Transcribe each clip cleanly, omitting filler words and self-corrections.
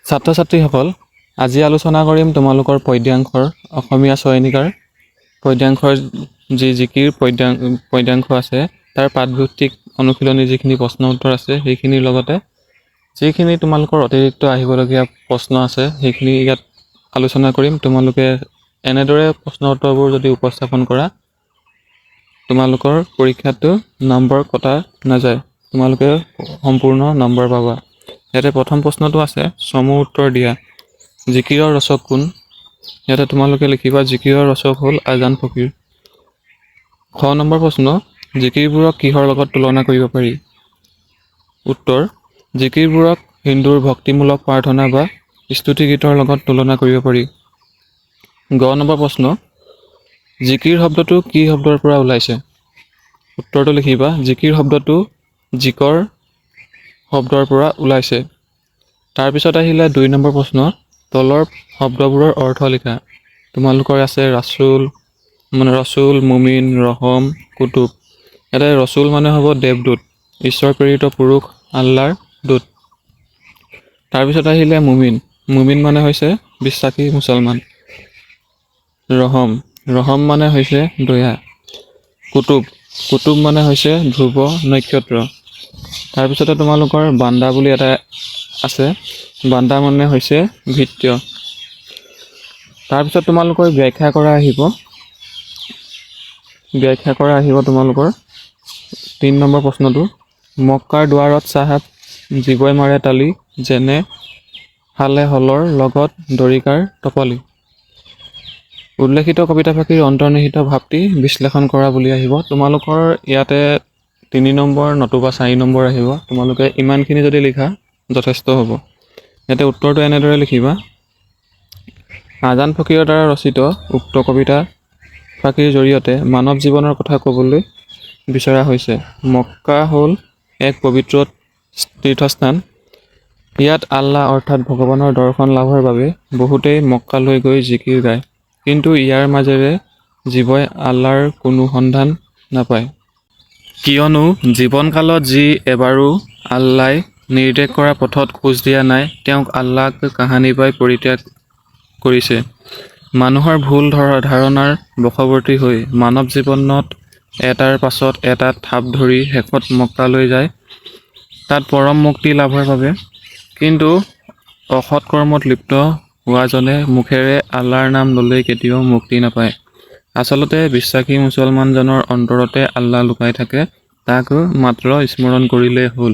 ছাত্ৰ ছাত্ৰীসকল, আজি আলোচনা কৰিম তোমালোকৰ পদ্যাংশৰ অসমীয়া চয়নিকাৰ পদ্যাংশৰ যি জিকিৰ পদ্যাংশ আছে তাৰ পাঠভিত্তিক অনুশীলনী যিখিনি প্ৰশ্ন উত্তৰ আছে সেইখিনিৰ লগতে যিখিনি তোমালোকৰ অতিৰিক্ত আহিবলগীয়া প্ৰশ্ন আছে সেইখিনি ইয়াত আলোচনা কৰিম। তোমালোকে এনেদৰে প্ৰশ্ন উত্তৰবোৰ যদি উপস্থাপন কৰা তোমালোকৰ পৰীক্ষাটো নম্বৰ কটা নাযায়, তোমালোকে সম্পূৰ্ণ নম্বৰ পাবা। ইয়াতে প্ৰথম প্ৰশ্নটো আছে চমু উত্তৰ দিয়া। জিকিৰৰ ৰচক কোন? ইয়াতে তোমালোকে লিখিবা জিকিৰৰ ৰচক হ'ল আজান ফকীৰ। খ নম্বৰ প্ৰশ্ন, জিকিৰবোৰক কিহৰ লগত তুলনা কৰিব পাৰি? উত্তৰ, জিকিৰবোৰক হিন্দুৰ ভক্তিমূলক প্ৰাৰ্থনা বা স্তুতি গীতৰ লগত তুলনা কৰিব পাৰি। গ নম্বৰ প্ৰশ্ন, জিকিৰ শব্দটো কি শব্দৰ পৰা ওলাইছে? উত্তৰটো লিখিবা জিকিৰ শব্দটো জিকৰ শব্দৰ পৰা ওলাইছে। তাৰপিছত আহিলে ২ নম্বৰ প্ৰশ্ন, তলৰ শব্দবোৰৰ অৰ্থ লিখা। তোমালোকৰ আছে ৰাছুল, মুমিন, ৰহম, কুতুব। ইয়াতে ৰছুল মানে হ'ব দেৱদূত, ঈশ্বৰ প্ৰেৰিত পুৰুষ আল্লাহৰ দূত। তাৰপিছত আহিলে মুমিন মানে হৈছে বিশ্বাসী মুছলমান। ৰহম মানে হৈছে দয়া। কুতুব মানে হৈছে ধ্ৰুৱ নক্ষত্ৰ। তাৰপিছতে তোমালোকৰ বান্দা বুলি এটা আছে, বান্দা মানে হৈছে ভৃত্য। তাৰপিছত তোমালোকৰ ব্যাখ্যা কৰা আহিব তোমালোকৰ ৩ নম্বৰ প্ৰশ্নটো, মক্কাৰ দুৱাৰত চাহাব জীৱই মাৰে তালি, যেনে হালে হলৰ লগত দৰিকাৰ টপলি। উল্লেখিত কবিতা ফাঁকিৰ অন্তৰ্নিহিত ভাৱটি বিশ্লেষণ কৰা বুলি আহিব। তোমালোকৰ ইয়াতে ৩ নম্বৰ নতুবা ৪ নম্বৰ আহিব। তোমালোকে ইমানখিনি যদি লিখা যথেষ্ট হ'ব। ইয়াতে উত্তৰটো এনেদৰে লিখিবা, আজান ফকীৰৰ দ্বাৰা ৰচিত উক্ত কবিতা ফাঁকিৰ জৰিয়তে মানৱ জীৱনৰ কথা ক'বলৈ বিচৰা হৈছে। মক্কা হ'ল এক পবিত্ৰ তীৰ্থস্থান। ইয়াত আল্লাহ অৰ্থাৎ ভগৱানৰ দৰ্শন লাভৰ বাবে বহুতেই মক্কালৈ গৈ জিকিৰ গায়, কিন্তু ইয়াৰ মাজেৰে জীৱই আল্লাহৰ কোনো সন্ধান নাপায়। কিয়নো জীৱনকালত যি এবাৰো আল্লাই নিৰ্দেশ কৰা পথত খোজ দিয়া নাই, তেওঁক আল্লাহক কাহানি পাই পৰিত্যাগ কৰিছে। মানুহৰ ভুল ধাৰণাৰ বশৱৰ্তী হৈ মানৱ জীৱনত এটাৰ পাছত এটা থাপ ধৰি শেষত মক্কালৈ যায় তাত পৰম মুক্তি লাভৰ বাবে। কিন্তু অসৎ কৰ্মত লিপ্ত হোৱাজনে মুখেৰে আল্লাহৰ নাম ল'লেই কেতিয়াও মুক্তি নাপায়। আচলতে বিশ্বাসী মুছলমানজনৰ অন্তৰতে আল্লাহ লুকাই থাকে, তাক মাত্ৰ স্মৰণ কৰিলেই হ'ল।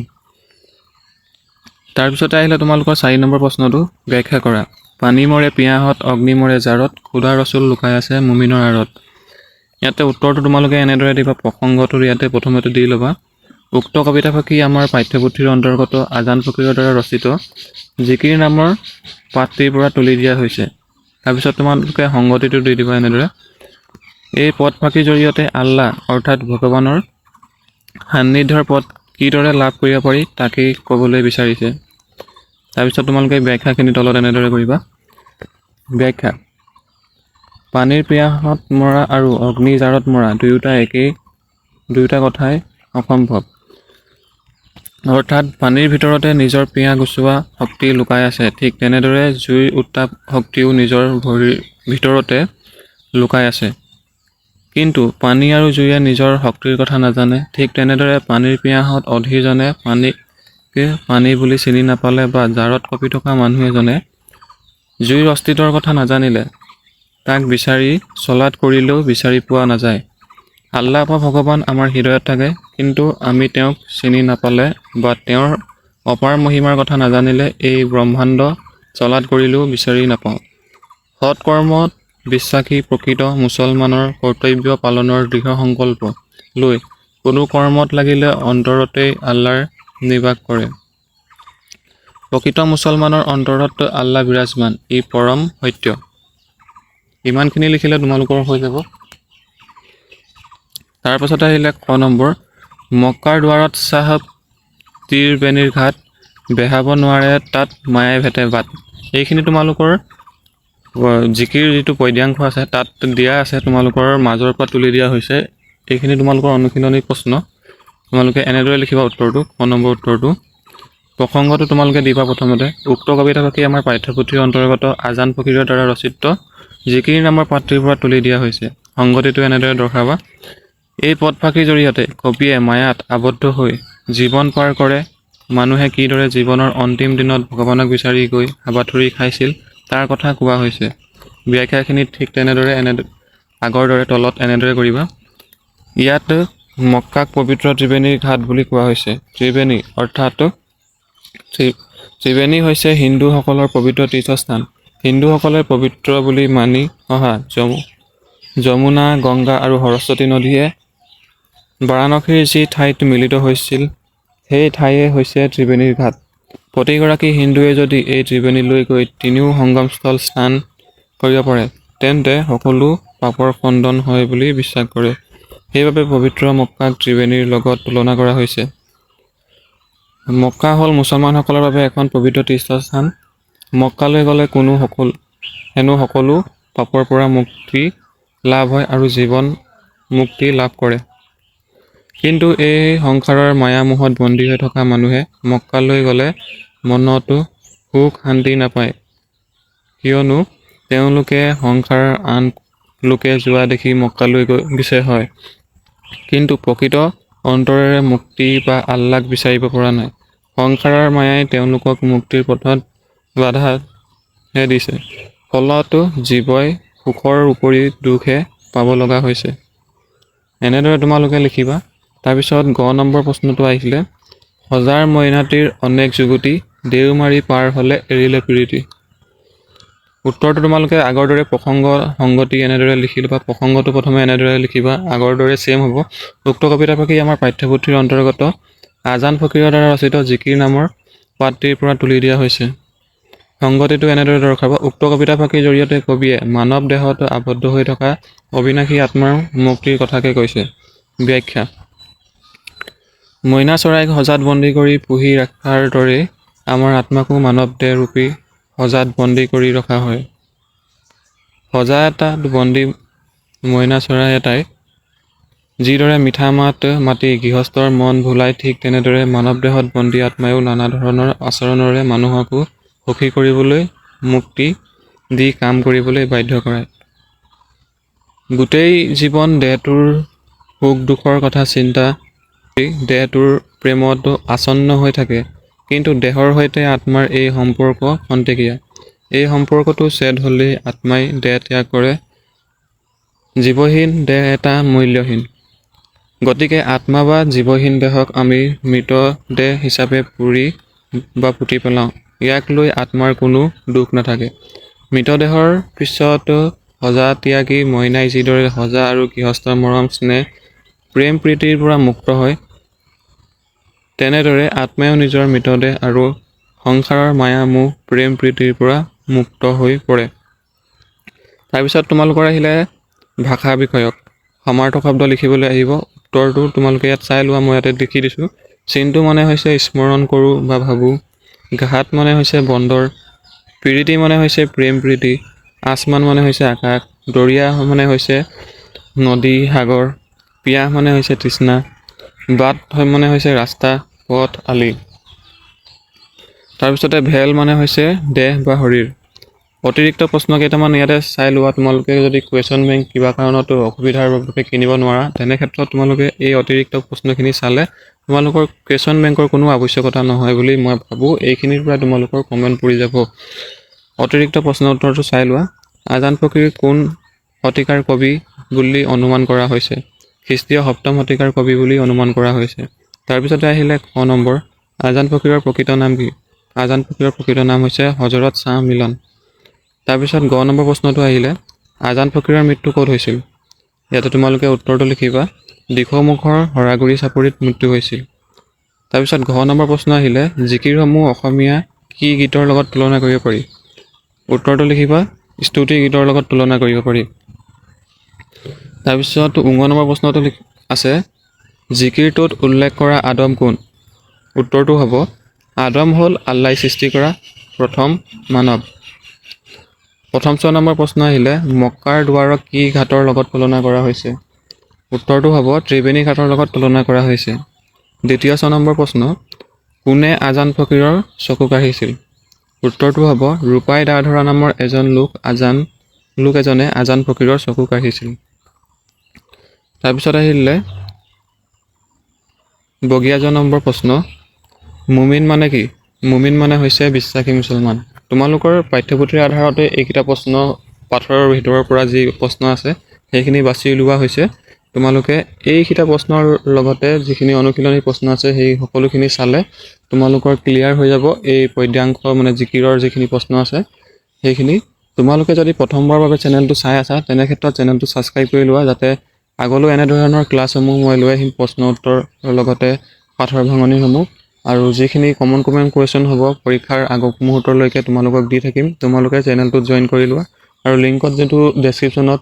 তাৰপিছতে আহিলে তোমালোকৰ ৪ নম্বৰ প্ৰশ্নটো, ব্যাখ্যা কৰা। পানী মৰে পিয়াহত, অগ্নি মৰে জাৰত, খুদা ৰচুল লুকাই আছে মুমিনৰ আঁৰত। ইয়াতে উত্তৰটো তোমালোকে এনেদৰে দিবা, প্ৰসংগটো ইয়াতে প্ৰথমতে দি ল'বা। উক্ত কবিতা ফাঁকি আমাৰ পাঠ্যপুথিৰ অন্তৰ্গত আজান ফকীৰৰ দ্বাৰা ৰচিত জিকিৰ নামৰ পাঠটিৰ পৰা তুলি দিয়া হৈছে। তাৰপিছত তোমালোকে সংগতিটো দি দিবা এনেদৰে, এই পদ ফাঁকিৰ জৰিয়তে আল্লাহ অৰ্থাৎ ভগৱানৰ সান্নিধ্যৰ পদ কিদৰে লাভ কৰিব পাৰি তাকেই ক'বলৈ বিচাৰিছে। তাৰপিছত তোমালোকে ব্যাখ্যাখিনি তলত এনেদৰে কৰিবা। ব্যাখ্যা, পানীৰ পিয়াহত মৰা আৰু অগ্নিৰ জাৰত মৰা দুয়োটা কথাই অসম্ভৱ। অৰ্থাৎ পানীৰ ভিতৰতে নিজৰ পিয়াহ গুচোৱা শক্তি লুকাই আছে, ঠিক তেনেদৰে জুইৰ উত্তাপ শক্তিও নিজৰ ভৰিৰ ভিতৰতে লুকাই আছে। কিন্তু পানী আৰু জুইয়ে নিজৰ শক্তিৰ কথা নাজানে। ঠিক তেনেদৰে পানীৰ পিয়াহত অধীৰজনে পানীকে পানী বুলি চিনি নাপালে বা জাৰত কঁপি থকা মানুহ এজনে জুইৰ অস্তিত্বৰ কথা নাজানিলে তাক বিচাৰি চলাত কৰিলেও বিচাৰি পোৱা নাযায়। আল্লাহ বা ভগৱান আমাৰ হৃদয়ত থাকে, কিন্তু আমি তেওঁক চিনি নাপালে বা তেওঁৰ অপাৰ মহিমাৰ কথা নাজানিলে এই ব্ৰহ্মাণ্ড চলাত কৰিলেও বিচাৰি নাপাওঁ। সৎকৰ্মত বিশ্বাসী প্ৰকৃত মুছলমানৰ কৰ্তব্য পালনৰ দৃঢ় সংকল্প লৈ কোনো কৰ্মত লাগিলে অন্তৰতেই আল্লাহৰ নিবাস কৰে। প্ৰকৃত মুছলমানৰ অন্তৰত আল্লাহ বিৰাজমান, ই পৰম সত্য। ইমানখিনি লিখিলে তোমালোকৰ হৈ যাব। তাৰপাছতে আহিলে ক নম্বৰ, মক্কাৰ দুৱাৰত চাহাব তীৰ বেনীৰ ঘাট, বেহাব নোৱাৰে তাত মায়াই ভেটে বাট। এইখিনি তোমালোকৰ জিকিৰ যিটো পদ্যাংশ আছে তাত দিয়া আছে, তোমালোকৰ মাজৰ পৰা তুলি দিয়া হৈছে। এইখিনি তোমালোকৰ অনুশীলনী প্ৰশ্ন। তোমালোকে এনেদৰে লিখিবা উত্তৰটো, ক নম্বৰ উত্তৰটো, প্ৰসংগটো তোমালোকে দিবা প্ৰথমতে। উক্ত কবিতাফাঁকি আমাৰ পাঠ্যপুথিৰ অন্তৰ্গত আজান ফকীৰৰ দ্বাৰা ৰচিত জিকিৰ নামৰ পাঠটিৰ পৰা তুলি দিয়া হৈছে। সংগতিটো এনেদৰে দৰ্শাবা। এই পদফাঁকিৰ জৰিয়তে কবিয়ে মায়াত আবদ্ধ হৈ জীৱন পাৰ কৰে। মানুহে কিদৰে জীৱনৰ অন্তিম দিনত ভগৱানক বিচাৰি গৈ হাবাথুৰি খাইছিল তাৰ কথা কোৱা হৈছে। ব্যাখ্যাখিনিত ঠিক তেনেদৰে আগৰ দৰে তলত এনেদৰে কৰিবা। ইয়াত মক্কাক পবিত্ৰ ত্ৰিবেণীৰ ঘাট বুলি কোৱা হৈছে। ত্ৰিবেণী অৰ্থাৎ ত্ৰিবেণী হৈছে হিন্দুসকলৰ পবিত্ৰ তীৰ্থস্থান। হিন্দুসকলে পবিত্ৰ বুলি মানি অহা যমুনা, গংগা আৰু সৰস্বতী নদীয়ে বাৰাণসীৰ যি ঠাইত মিলিত হৈছিল সেই ঠাইয়ে হৈছে ত্ৰিবেণীৰ ঘাট। প্ৰতিগৰাকী হিন্দুৱে যদি এই ত্ৰিবেণীলৈ গৈ তিনিও সংগমস্থল স্নান কৰিব পাৰে তেন্তে সকলো পাপৰ খণ্ডন হয় বুলি বিশ্বাস কৰে। সেইবাবে পবিত্ৰ মক্কাক ত্ৰিবেণীৰ লগত তুলনা কৰা হৈছে। মক্কা হ'ল মুছলমানসকলৰ বাবে এখন পবিত্ৰ তীৰ্থস্থান। মক্কালৈ গ'লে হেনো সকলো পাপৰ পৰা মুক্তি লাভ হয় আৰু জীৱন মুক্তি লাভ কৰে। কিন্তু এই সংসাৰৰ মায়ামোহত বন্দী হৈ থকা মানুহে মক্কালৈ গ'লে মনতো সুখ শান্তি নাপায়, কিয়নো তেওঁলোকে সংসাৰৰ আন লোকে যোৱা দেখি মক্কালৈ গৈছে হয়, কিন্তু প্ৰকৃত অন্তৰেৰে মুক্তি বা আল্লাহক বিচাৰিব পৰা নাই। সংসাৰৰ মায়াই তেওঁলোকক মুক্তিৰ পথত বাধাহে দিছে। ফলত জীৱই সুখৰ উপৰি দুখহে পাব লগা হৈছে। এনেদৰে তোমালোকে লিখিবা। তাৰপিছত গ নম্বৰ প্ৰশ্নটো আহিছিলে, সজাৰ মইনাটিৰ অনেক যুগুটি দেওমাৰি পাৰ হ'লে এৰিলে প্ৰীতি। উত্তৰটো তোমালোকে আগৰ দৰে প্ৰসংগ সংগতি এনেদৰে লিখি ল'বা। প্ৰসংগটো প্ৰথমে এনেদৰে লিখিবা, আগৰ দৰে ছেম হ'ব। উক্ত কবিতাফাঁকি আমাৰ পাঠ্যপুথিৰ অন্তৰ্গত আজান ফকীৰৰ দ্বাৰা ৰচিত জিকিৰ নামৰ পাঠটিৰ পৰা তুলি দিয়া হৈছে। সংগতিটো এনেদৰে দৰ্শাবা। উক্ত কবিতাফাঁকিৰ জৰিয়তে কবিয়ে মানৱ দেহত আবদ্ধ হৈ থকা অবিনাশী আত্মাৰ মুক্তিৰ কথাকে কৈছে। ব্যাখ্যা: মইনা চৰাইক সজাত বন্দী কৰি পুহি ৰখাৰ দৰেই আমাৰ আত্মাকো মানৱ দেহ ৰূপী সজাত বন্দী কৰি ৰখা হয়। সজা এটাত বন্দী মইনা চৰাই এটাই যিদৰে মিঠা মাত মাতি গৃহস্থৰ মন ভুলাই, ঠিক তেনেদৰে মানৱ দেহত বন্দী আত্মায়ো নানা ধৰণৰ আচৰণৰে মানুহকো সুখী কৰিবলৈ, মুক্তি দি কাম কৰিবলৈ বাধ্য কৰায়। গোটেই জীৱন দেহটোৰ সুখ দুখৰ কথা চিন্তা কৰি দেহটোৰ প্ৰেমত আচ্ছন্ন হৈ থাকে। কিন্তু দেহৰ সৈতে আত্মাৰ এই সম্পৰ্ক খন্তেকীয়া। এই সম্পৰ্কটো ছেদ হ'লেই আত্মাই দেহ ত্যাগ কৰে। জীৱহীন দেহ এটা মূল্যহীন। গতিকে আত্মা বা জীৱহীন দেহক আমি মৃত দেহ হিচাপে পুতি পেলাওঁ। ইয়াক লৈ আত্মাৰ কোনো দুখ নাথাকে। মৃতদেহৰ পিছত সজা ত্যাগী মইনাই যিদৰে সজা আৰু গৃহস্থৰ মৰম স্নেহ প্ৰেম প্ৰীতিৰ পৰা মুক্ত হয়, তেনেদৰে আত্মায়ো নিজৰ মৃতদেহ আৰু সংসাৰৰ মায়া মোহ প্ৰেম প্ৰীতিৰ পৰা মুক্ত হৈ পৰে। তাৰপিছত তোমালোকৰ আহিলে ভাষা বিষয়ক সমাৰ্থক শব্দ লিখিবলৈ আহিব। উত্তৰটো তোমালোকে ইয়াত চাই লোৱা, মই ইয়াতে লিখি দিছোঁ। চিন্তু মানে হৈছে স্মৰণ কৰোঁ বা ভাবোঁ। ঘাট মানে হৈছে বন্দৰ। প্ৰীতি মানে হৈছে প্ৰেম প্ৰীতি। আসমান মানে হৈছে আকাশ। দৰিয়া মানে হৈছে নদী সাগৰ। পিয়াহ মানে হৈছে তৃষ্ণা। বাট মানে হৈছে ৰাস্তা পথ আলি। তাৰপিছতে ভেল মানে হৈছে দেহ বা শৰীৰ। অতিৰিক্ত প্ৰশ্ন কেইটামান ইয়াতে চাই লোৱা। তোমালোকে যদি কুৱেশ্যন বেংক কিবা কাৰণত অসুবিধাৰ বাবে কিনিব নোৱাৰা, তেনে ক্ষেত্ৰত তোমালোকে এই অতিৰিক্ত প্ৰশ্নখিনি চালে তোমালোকৰ কুৱেশ্যন বেংকৰ কোনো আৱশ্যকতা নহয় বুলি মই ভাবোঁ। এইখিনিৰ পৰা তোমালোকৰ কমেণ্ট পৰি যাব। অতিৰিক্ত প্ৰশ্ন উত্তৰটো চাই লোৱা। আজান ফকীৰ কোন শতিকাৰ কবি বুলি অনুমান কৰা হৈছে? খ্ৰীষ্টীয় 7ম শতিকাৰ কবি বুলি অনুমান কৰা হৈছে। তাৰপিছতে আহিলে খ নম্বৰ, আজান ফকীৰৰ প্ৰকৃত নাম কি? আজান ফকীৰৰ প্ৰকৃত নাম হৈছে হজৰত শ্বাহ মিলন। তাৰপিছত গ নম্বৰ প্ৰশ্নটো আহিলে, আজান ফকীৰৰ মৃত্যু ক'ত হৈছিল? ইয়াতে তোমালোকে উত্তৰটো লিখিবা। দিখৌমুখৰ হৰাগুৰি চাপৰিত মৃত্যু হৈছিল। তাৰপিছত ঘ নম্বৰ প্ৰশ্ন আহিলে, জিকিৰসমূহ অসমীয়া কি গীতৰ লগত তুলনা কৰিব পাৰি? উত্তৰটো লিখিবা, স্তুতি গীতৰ লগত তুলনা কৰিব পাৰি। তাৰপিছত ঙ নম্বৰ প্ৰশ্নটো আছে, জিকিৰটোত উল্লেখ কৰা আদম কোন? উত্তৰটো হ'ব, আদম হ'ল আল্লাই সৃষ্টি কৰা প্ৰথম মানৱ। প্ৰথম 6 নম্বৰ প্ৰশ্ন আহিলে, মক্কাৰ দুৱাৰক কি ঘাটৰ লগত তুলনা কৰা হৈছে? উত্তৰটো হ'ব ত্ৰিবেণী ঘাটৰ লগত তুলনা কৰা হৈছে। দ্বিতীয় 6 নম্বৰ প্ৰশ্ন, কোনে আজান ফকীৰৰ চকু কাঢ়িছিল? উত্তৰটো হ'ব ৰূপাই দাধৰা নামৰ লোক এজনে আজান ফকীৰৰ চকু কাঢ়িছিল। তাৰপিছত আহিলে 42 নম্বৰ প্ৰশ্ন, মুমিন মানে কি? মুমিন মানে হৈছে বিশ্বাসী মুছলমান। তোমালোকৰ পাঠ্যপুথিৰ আধাৰতে এইকেইটা প্ৰশ্ন পাথৰৰ ভিতৰৰ পৰা যি প্ৰশ্ন আছে সেইখিনি বাছি উলিওৱা হৈছে। তোমালোকে এইকেইটা প্ৰশ্নৰ লগতে যিখিনি অনুশীলনী প্ৰশ্ন আছে সেই সকলোখিনি চালে তোমালোকৰ ক্লিয়াৰ হৈ যাব এই পদ্যাংশ মানে জিকিৰৰ যিখিনি প্ৰশ্ন আছে সেইখিনি। তোমালোকে যদি প্ৰথমবাৰৰ বাবে চেনেলটো চাই আছা তেনে ক্ষেত্ৰত চেনেলটো ছাবস্ক্ৰাইব কৰি লোৱা, যাতে আগলৈ এনেধৰণৰ ক্লাছসমূহ মই লৈ আহিম, প্ৰশ্ন উত্তৰ লগতে পাঠৰ ভাঙনিসমূহ আৰু যিখিনি কমন কুৱেশ্যন হ'ব পৰীক্ষাৰ আগৰ মুহূৰ্তলৈকে তোমালোকক দি থাকিম। তোমালোকে চেনেলটোত জইন কৰি লোৱা আৰু লিংকত যিটো ডেছক্ৰিপশ্যনত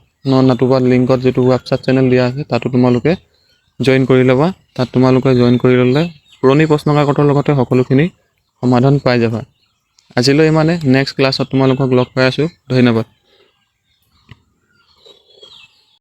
নতুবা লিংকত যিটো হোৱাটছআপ চেনেল দিয়া আছে তাতো তোমালোকে জইন কৰি ল'বা। তাত তোমালোকে জইন কৰি ল'লে পুৰণি প্ৰশ্ন কাকতৰ লগতে সকলোখিনি সমাধান পাই যাবা। আজিলৈ ইমানে, নেক্সট ক্লাছত তোমালোকক লগ পাই আছোঁ। ধন্যবাদ।